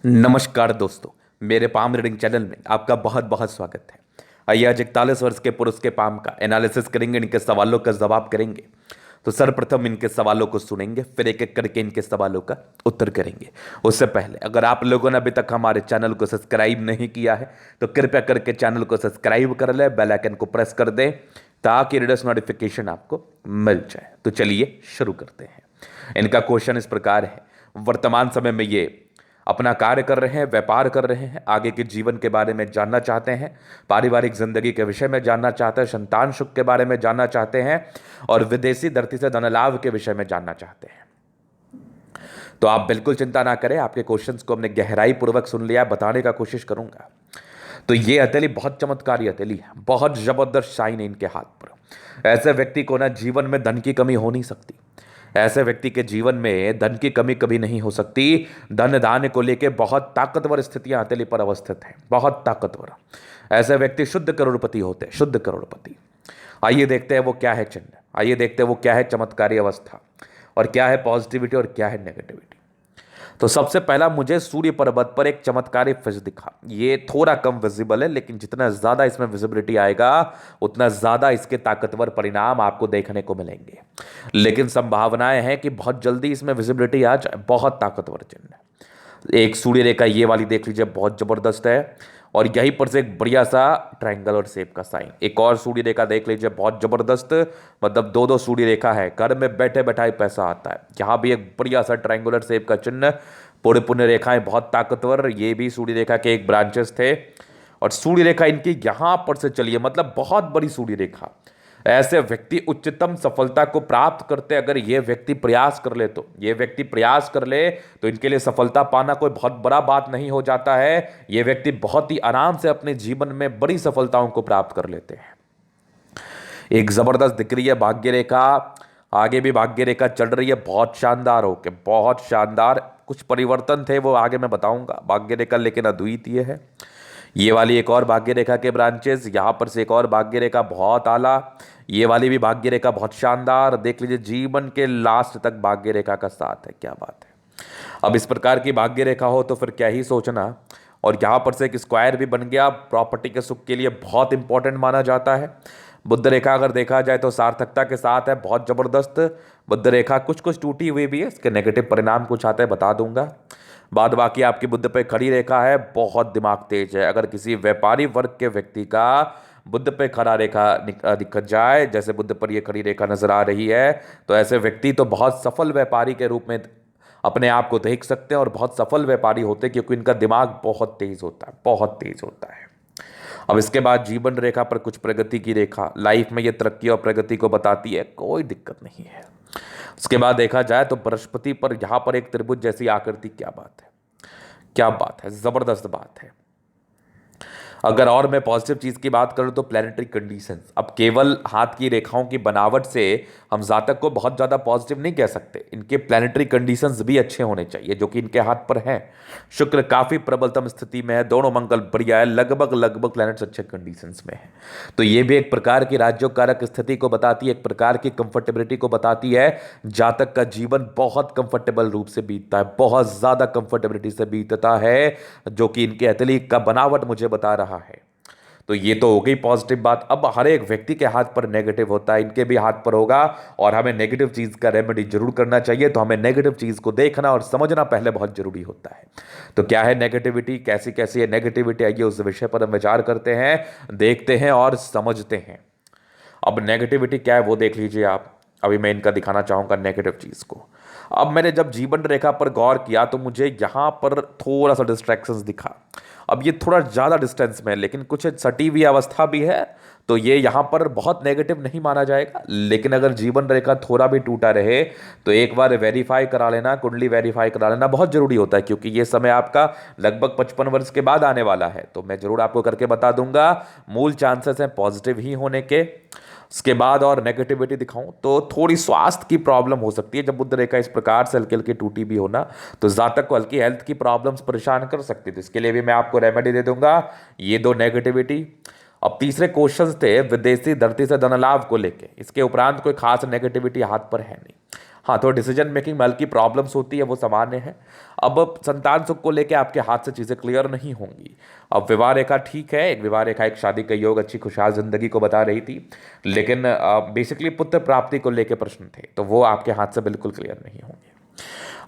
नमस्कार दोस्तों, मेरे पाम रीडिंग चैनल में आपका बहुत बहुत स्वागत है। आइए आज 41 वर्ष के पुरुष के पाम का एनालिसिस करेंगे, इनके सवालों का जवाब करेंगे। तो सर्वप्रथम इनके सवालों को सुनेंगे, फिर एक एक करके इनके सवालों का उत्तर करेंगे। उससे पहले अगर आप लोगों ने अभी तक हमारे चैनल को सब्सक्राइब नहीं किया है तो कृपया करके चैनल को सब्सक्राइब कर ले, बेल आइकन को प्रेस कर दें ताकि लेटेस्ट नोटिफिकेशन आपको मिल जाए। तो चलिए शुरू करते हैं। इनका क्वेश्चन इस प्रकार है, वर्तमान समय में ये अपना कार्य कर रहे हैं, व्यापार कर रहे हैं, आगे के जीवन के बारे में जानना चाहते हैं, पारिवारिक जिंदगी के विषय में जानना चाहते हैं, संतान सुख के बारे में जानना चाहते हैं और विदेशी धरती से धन लाभ के विषय में जानना चाहते हैं। तो आप बिल्कुल चिंता ना करें, आपके क्वेश्चंस को हमने गहराई पूर्वक सुन लिया, बताने का कोशिश करूंगा। तो ये हथेली बहुत चमत्कारी हथेली है, बहुत जबरदस्त शाइन है इनके हाथ पर। ऐसे व्यक्ति को ना जीवन में धन की कमी हो नहीं सकती। ऐसे व्यक्ति के जीवन में धन की कमी कभी नहीं हो सकती। धन दान को लेकर बहुत ताकतवर स्थितियां हथेली पर अवस्थित हैं, बहुत ताकतवर। ऐसे व्यक्ति शुद्ध करोड़पति होते हैं, शुद्ध करोड़पति। आइए देखते हैं वो क्या है चिन्ह, आइए देखते हैं वो क्या है चमत्कारी अवस्था, और क्या है पॉजिटिविटी और क्या है नेगेटिविटी। तो सबसे पहला मुझे सूर्य पर्वत पर एक चमत्कारी फिश दिखा। ये थोड़ा कम विजिबल है, लेकिन जितना ज्यादा इसमें विजिबिलिटी आएगा उतना ज्यादा इसके ताकतवर परिणाम आपको देखने को मिलेंगे। लेकिन संभावनाएं हैं कि बहुत जल्दी इसमें विजिबिलिटी आ जाए। बहुत ताकतवर चिन्ह। एक सूर्य रेखा ये वाली देख लीजिए, बहुत जबरदस्त है, और यहीं पर से एक बढ़िया सा ट्रायंगुलर शेप का साइन। एक और सूर्य रेखा देख लीजिए, बहुत जबरदस्त, मतलब दो दो सूर्य रेखा है, घर में बैठे बैठाए पैसा आता है। यहाँ भी एक बढ़िया सा ट्रायंगुलर शेप का चिन्ह, पूरे पुण्य रेखाएं बहुत ताकतवर। ये भी सूर्य रेखा के एक ब्रांचेस थे, और सूर्य रेखा इनकी यहां पर से चलिए, मतलब बहुत बड़ी सूर्य रेखा। ऐसे व्यक्ति उच्चतम सफलता को प्राप्त करते, अगर ये व्यक्ति प्रयास कर ले तो, ये व्यक्ति प्रयास कर ले तो इनके लिए सफलता पाना कोई बहुत बड़ा बात नहीं हो जाता है। ये व्यक्ति बहुत ही आराम से अपने जीवन में बड़ी सफलताओं को प्राप्त कर लेते हैं। एक जबरदस्त दिख रही है भाग्य रेखा, आगे भी भाग्य रेखा चल रही है, बहुत शानदार होके, बहुत शानदार। कुछ परिवर्तन थे वो आगे मैं बताऊंगा भाग्य रेखा, लेकिन अद्वितीय है। ये वाली एक और भाग्य रेखा के ब्रांचेस, यहां पर से एक और भाग्य रेखा बहुत आला। ये वाली भी भाग्य रेखा बहुत शानदार, देख लीजिए जीवन के लास्ट तक भाग्य रेखा का साथ है, क्या बात है। अब इस प्रकार की भाग्य रेखा हो तो फिर क्या ही सोचना। और यहां पर से एक स्क्वायर भी बन गया, प्रॉपर्टी के सुख के लिए बहुत इंपॉर्टेंट माना जाता है। बुद्ध रेखा अगर देखा जाए तो सार्थकता के साथ है, बहुत जबरदस्त। बुद्ध रेखा कुछ कुछ टूटी हुई भी है, इसके नेगेटिव परिणाम कुछ आते हैं, बता दूंगा। बाद बाकी आपकी बुद्ध पे खड़ी रेखा है, बहुत दिमाग तेज है। अगर किसी व्यापारी वर्ग के व्यक्ति का बुद्ध पे खड़ा रेखा दिख जाए, जैसे बुद्ध पर ये खड़ी रेखा नजर आ रही है, तो ऐसे व्यक्ति तो बहुत सफल व्यापारी के रूप में अपने आप को देख सकते हैं, और बहुत सफल व्यापारी होते हैं, क्योंकि इनका दिमाग बहुत तेज होता है, बहुत तेज होता है। अब इसके बाद जीवन रेखा पर कुछ प्रगति की रेखा, लाइफ में ये तरक्की और प्रगति को बताती है, कोई दिक्कत नहीं है। उसके बाद देखा जाए तो बृहस्पति पर यहां पर एक त्रिभुज जैसी आकृति, क्या बात है, क्या बात है, जबरदस्त बात है। अगर और मैं पॉजिटिव चीज की बात करूं तो प्लैनेटरी कंडीशंस। अब केवल हाथ की रेखाओं की बनावट से हम जातक को बहुत ज्यादा पॉजिटिव नहीं कह सकते, इनके प्लैनेटरी कंडीशंस भी अच्छे होने चाहिए, जो कि इनके हाथ पर हैं। शुक्र काफी प्रबलतम स्थिति में है, दोनों मंगल बढ़िया है, लगभग लगभग प्लैनेट्स अच्छे कंडीशंस में है। तो ये भी एक प्रकार की राज्योकारक स्थिति को बताती है, एक प्रकार की कंफर्टेबिलिटी को बताती है। जातक का जीवन बहुत कंफर्टेबल रूप से बीतता है, बहुत ज्यादा कंफर्टेबिलिटी से बीतता है, जो कि इनके हथेली का बनावट मुझे बता रहा है। तो ये तो हो गई पॉजिटिव बात। अब हर एक व्यक्ति के हाथ पर नेगेटिव होता है, इनके भी हाथ पर होगा, और हमें नेगेटिव चीज का रेमेडी जरूर करना चाहिए। तो हमें नेगेटिव चीज को देखना और समझना पहले बहुत जरूरी होता है। तो क्या है नेगेटिविटी, कैसी कैसी है नेगेटिविटी, आइए उस विषय पर हम विचार करते हैं, देखते हैं और समझते हैं। अब नेगेटिविटी क्या है वो देख लीजिए आप। अभी मैं इनका दिखाना चाहूंगा नेगेटिव चीज को। अब मैंने जब जीवन रेखा पर गौर किया तो मुझे यहां पर थोड़ा सा डिस्ट्रैक्शंस दिखा। अब ये थोड़ा ज़्यादा डिस्टेंस में है, लेकिन कुछ सटी हुई अवस्था भी है, तो ये यहाँ पर बहुत नेगेटिव नहीं माना जाएगा। लेकिन अगर जीवन रेखा थोड़ा भी टूटा रहे तो एक बार वेरीफाई करा लेना, कुंडली वेरीफाई करा लेना बहुत जरूरी होता है, क्योंकि ये समय आपका लगभग 55 वर्ष के बाद आने वाला है। तो मैं जरूर आपको करके बता दूंगा। मूल चांसेस हैं पॉजिटिव ही होने के। उसके बाद और नेगेटिविटी दिखाऊं तो थोड़ी स्वास्थ्य की प्रॉब्लम हो सकती है। जब बुध रेखा इस प्रकार से हल्की हल्की टूटी भी होना तो जातक को हल्की हेल्थ की प्रॉब्लम्स परेशान कर सकती है। तो इसके लिए भी मैं आपको रेमेडी दे दूंगा। ये दो नेगेटिविटी। अब तीसरे क्वेश्चंस थे विदेशी धरती से धन लाभ को लेके, इसके उपरांत कोई खास नेगेटिविटी हाथ पर है नहीं। हाँ, तो डिसीजन मेकिंग में हल्की प्रॉब्लम्स होती है, वो सामान्य है। अब संतान सुख को लेके आपके हाथ से चीज़ें क्लियर नहीं होंगी। अब विवाह रेखा ठीक है, एक विवाह रेखा एक शादी का योग, अच्छी खुशहाल जिंदगी को बता रही थी, लेकिन बेसिकली पुत्र प्राप्ति को लेके प्रश्न थे, तो वो आपके हाथ से बिल्कुल क्लियर नहीं होंगे।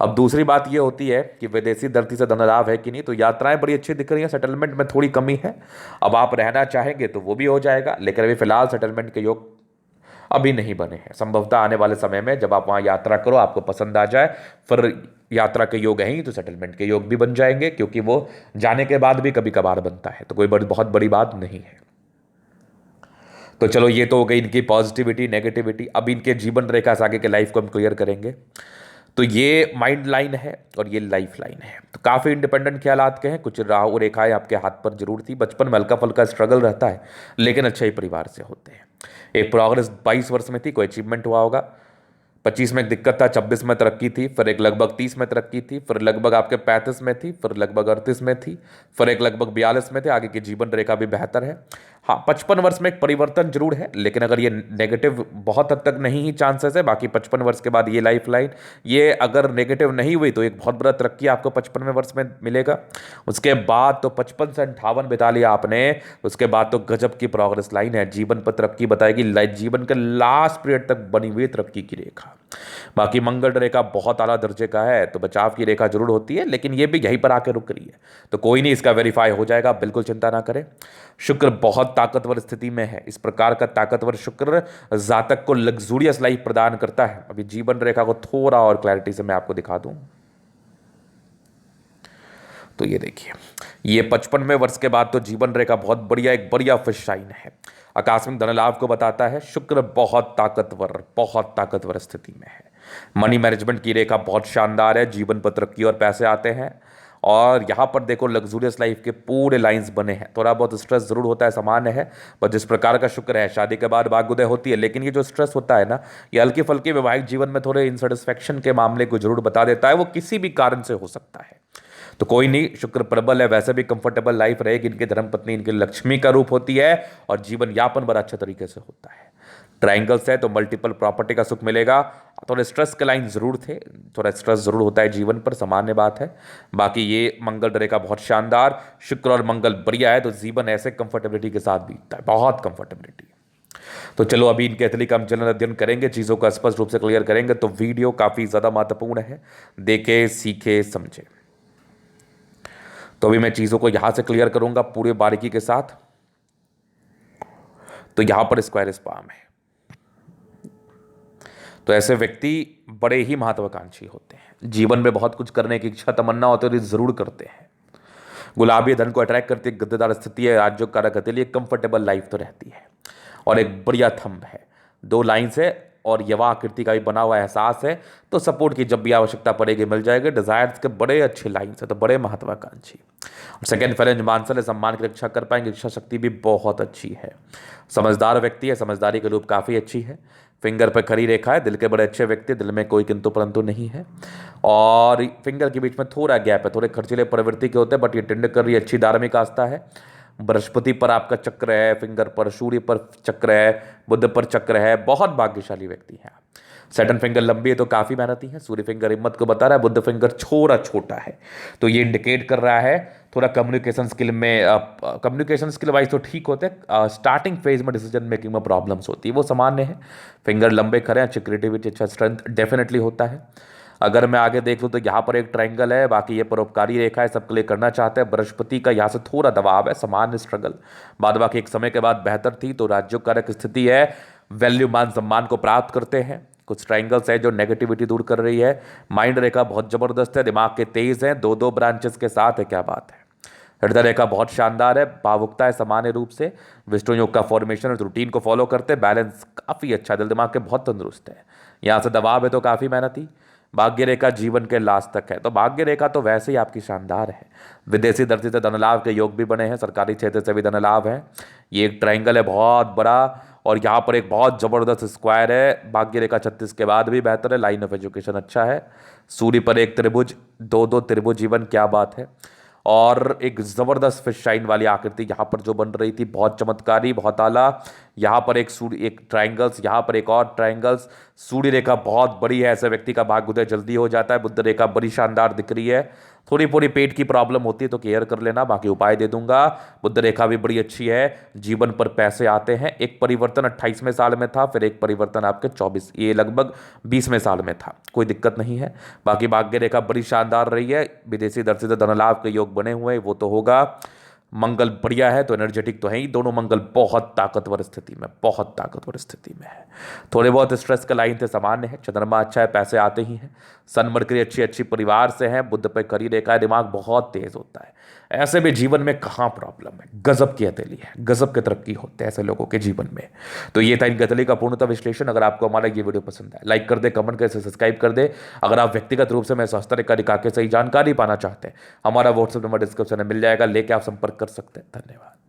अब दूसरी बात ये होती है कि विदेशी धरती से धन लाभ है कि नहीं, तो यात्राएं बड़ी अच्छी दिख रही हैं, सेटलमेंट में थोड़ी कमी है। अब आप रहना चाहेंगे तो वो भी हो जाएगा, लेकिन अभी फिलहाल सेटलमेंट के योग अभी नहीं बने हैं। संभवतः आने वाले समय में जब आप वहाँ यात्रा करो, आपको पसंद आ जाए, फिर यात्रा के योग हैं ही तो सेटलमेंट के योग भी बन जाएंगे, क्योंकि वो जाने के बाद भी कभी कभार बनता है, तो कोई बहुत बड़ी बात नहीं है। तो चलो, ये तो हो गई इनकी पॉजिटिविटी नेगेटिविटी। अब इनके जीवन रेखा से आगे के लाइफ को हम क्लियर करेंगे। तो ये माइंड लाइन है और ये लाइफ लाइन है, तो काफ़ी इंडिपेंडेंट ख्यालात के हैं। कुछ राहु रेखाएं आपके हाथ पर जरूर थी, बचपन में हल्का फुल्का स्ट्रगल रहता है, लेकिन अच्छे ही परिवार से होते हैं। एक प्रोग्रेस 22 वर्ष में थी, कोई अचीवमेंट हुआ होगा। 25 में एक दिक्कत था, 26 में तरक्की थी, फिर एक लगभग 30 में तरक्की थी, फिर लगभग आपके 35 में थी, फिर लगभग 38 में थी, फिर एक लगभग 42 में थे। आगे की जीवन रेखा भी बेहतर है। हाँ, 55 वर्ष में एक परिवर्तन जरूर है, लेकिन अगर ये नेगेटिव बहुत हद तक नहीं ही चांसेस है। बाकी 55 वर्ष के बाद ये लाइफ लाइन, ये अगर नेगेटिव नहीं हुई तो एक बहुत बड़ा तरक्की आपको 55वें वर्ष में मिलेगा। उसके बाद तो 55 से 58 बिता लिया आपने, उसके बाद तो गजब की प्रोग्रेस लाइन है, जीवन पर तरक्की बताएगी, जीवन के लास्ट पीरियड तक बनी हुई तरक्की की रेखा। बाकी मंगल रेखा बहुत आला दर्जे का है, तो बचाव की रेखा जरूर होती है, लेकिन ये भी यहीं पर आके रुक रही है, तो कोई नहीं, इसका वेरीफाई हो जाएगा, बिल्कुल चिंता ना करें। शुक्र बहुत ताकतवर स्थिति में है। इस प्रकार का ताकतवर शुक्र जातक को लग्जूरियस लाइफ प्रदान करता है। अभी जीवन रेखा को थोड़ा और क्लैरिटी से मैं आपको दिखा दूं, तो ये देखिए, ये 55वें वर्ष के बाद तो जीवन रेखा बहुत बढ़िया, एक बढ़िया फिश शाइन है, आकस्मिक धन लाभ को बताता है। शुक्र बहुत ताकतवर स्थिति में है। मनी मैनेजमेंट की रेखा बहुत शानदार है, जीवन पर तरक्की और पैसे आते हैं। और यहाँ पर देखो, लग्जूरियस लाइफ के पूरे लाइंस बने हैं। थोड़ा बहुत स्ट्रेस जरूर होता है, सामान्य है, पर जिस प्रकार का शुक्र है, शादी के बाद भाग्योदय होती है, लेकिन ये जो स्ट्रेस होता है ना, ये हल्के फुल्के वैवाहिक जीवन में थोड़े इनसेटिस्फेक्शन के मामले को जरूर बता देता है। वो किसी भी कारण से हो सकता है, तो कोई नहीं, शुक्र प्रबल है, वैसे भी कंफर्टेबल लाइफ रहेगी। इनकी धर्मपत्नी इनकी लक्ष्मी का रूप होती है, और जीवन यापन बड़ा अच्छा तरीके से होता है। ट्राइंगल्स है तो मल्टीपल प्रॉपर्टी का सुख मिलेगा। थोड़े स्ट्रेस के लाइन जरूर थे, थोड़ा स्ट्रेस जरूर होता है जीवन पर, सामान्य बात है। बाकी ये मंगल रेखा बहुत शानदार, शुक्र और मंगल बढ़िया है, तो जीवन ऐसे कंफर्टेबिलिटी के साथ बीतता है, बहुत कंफर्टेबिलिटी। तो चलो, अभी इनके एथली का हम जनरल अध्ययन करेंगे, चीज़ों को स्पष्ट रूप से क्लियर करेंगे। तो वीडियो काफ़ी ज़्यादा महत्वपूर्ण है, देखे सीखे समझे। तो अभी मैं चीज़ों को यहां से क्लियर करूंगा पूरी बारीकी के साथ। तो यहां पर स्क्वायर स्पाम है, तो ऐसे व्यक्ति बड़े ही महत्वाकांक्षी होते हैं, जीवन में बहुत कुछ करने की इच्छा तमन्ना होती है, जरूर करते हैं। गुलाबी धन को अट्रैक्ट करती है, गद्देदार स्थिति है, राज्यों कारक के लिए कंफर्टेबल लाइफ तो रहती है, और एक बढ़िया थंब है, 2 लाइन से और यवा आकृति का भी बना हुआ एहसास है, तो सपोर्ट की जब भी आवश्यकता पड़ेगी मिल जाएगा। डिजायर्स के बड़े अच्छे लाइन है, तो बड़े महत्वाकांक्षी। और सेकंड फेरेंज मानसल सम्मान की रक्षा कर पाएंगे, इच्छा शक्ति भी बहुत अच्छी है। समझदार व्यक्ति है, समझदारी के रूप काफ़ी अच्छी है। फिंगर पर खड़ी रेखा है, दिल के बड़े अच्छे व्यक्ति, दिल में कोई किंतु परंतु नहीं है। और फिंगर के बीच में थोड़ा गैप है, थोड़े खर्चीले प्रवृत्ति के होते हैं, बट ये टिंड कर रही अच्छी धार्मिक आस्था है। बृहस्पति पर आपका चक्र है, फिंगर पर सूर्य पर चक्र है, बुध पर चक्र है, बहुत भाग्यशाली व्यक्ति हैं। सैटर्न फिंगर लंबी है तो काफ़ी मेहनती है। सूर्य फिंगर हिम्मत को बता रहा है, बुध फिंगर थोड़ा छोटा है, तो ये इंडिकेट कर रहा है थोड़ा कम्युनिकेशन स्किल में, कम्युनिकेशन स्किल वाइज तो ठीक होते हैं, स्टार्टिंग फेज में डिसीजन मेकिंग में प्रॉब्लम्स होती है, वो सामान्य है। फिंगर लंबे खड़े, अच्छी क्रिएटिविटी, अच्छा स्ट्रेंथ डेफिनेटली होता है। अगर मैं आगे देख लूँ तो यहाँ पर एक ट्रायंगल है, बाकी ये परोपकारी रेखा है, सबके लिए करना चाहते हैं। बृहस्पति का यहाँ से थोड़ा दबाव है, सामान्य स्ट्रगल, बाद बाकी एक समय के बाद बेहतर थी, तो राज्यों कारक स्थिति है, वैल्यू मान सम्मान को प्राप्त करते हैं। कुछ ट्रायंगल्स है जो नेगेटिविटी दूर कर रही है। माइंड रेखा बहुत जबरदस्त है, दिमाग के तेज है, 2-2 ब्रांचेस के साथ है, क्या बात है। हृदय रेखा बहुत शानदार है, भावुकता है सामान्य रूप से, विष्णु योग का फॉर्मेशन रूटीन को फॉलो करते हैं, बैलेंस काफ़ी अच्छा, दिल दिमाग के बहुत तंदुरुस्त है। यहाँ से दबाव है तो काफ़ी मेहनती। भाग्य रेखा जीवन के लास्ट तक है, तो भाग्य रेखा तो वैसे ही आपकी शानदार है। विदेशी धरती से धन लाभ के योग भी बने हैं, सरकारी क्षेत्र से भी धन लाभ है। ये एक ट्रायंगल है बहुत बड़ा, और यहाँ पर एक बहुत ज़बरदस्त स्क्वायर है। भाग्य रेखा 36 के बाद भी बेहतर है, लाइन ऑफ एजुकेशन अच्छा है। सूर्य पर एक त्रिभुज, 2-2 त्रिभुज जीवन, क्या बात है। और एक ज़बरदस्त फिश शाइन वाली आकृति यहाँ पर जो बन रही थी, बहुत चमत्कारी, बहुत आला। यहाँ पर एक ट्रायंगल्स, यहाँ पर एक और ट्रायंगल्स। सूर्य रेखा बहुत बड़ी है, ऐसे व्यक्ति का भाग्योदय जल्दी हो जाता है। बुध रेखा बड़ी शानदार दिख रही है। थोड़ी थोड़ी पेट की प्रॉब्लम होती है तो केयर कर लेना, बाकी उपाय दे दूंगा। बुध रेखा भी बड़ी अच्छी है। जीवन पर पैसे आते हैं। एक परिवर्तन 28वें साल में था, फिर एक परिवर्तन आपके 24, ये लगभग 20वें साल में था। कोई दिक्कत नहीं है। बाकी भाग्य रेखा बड़ी शानदार रही है। विदेशी दर से धन लाभ के योग बने हुए हैं, वो तो होगा। मंगल बढ़िया है तो एनर्जेटिक तो है ही दोनों। मंगल बहुत ताकतवर स्थिति में, बहुत ताकतवर स्थिति में है। थोड़े बहुत स्ट्रेस का लाइन थे, सामान्य है। चंद्रमा अच्छा है, पैसे आते ही हैं। सन मरकरी अच्छी अच्छी परिवार से है। बुध पे करी रेखा है, दिमाग बहुत तेज होता है। ऐसे भी जीवन में कहाँ प्रॉब्लम है, गजब की हथेली है, गजब की तरक्की होते हैं ऐसे लोगों के जीवन में। तो ये था इनकी हथेली का पूर्णतः विश्लेषण। अगर आपको हमारा ये वीडियो पसंद है, लाइक कर दे, कमेंट कर, सब्सक्राइब कर दे। अगर आप व्यक्तिगत रूप से मैं स्वास्थ्य रेखा दिखा के सही जानकारी पाना चाहते हैं, हमारा व्हाट्सएप नंबर डिस्क्रिप्शन में मिल जाएगा, लेके आप संपर्क कर सकते हैं। धन्यवाद।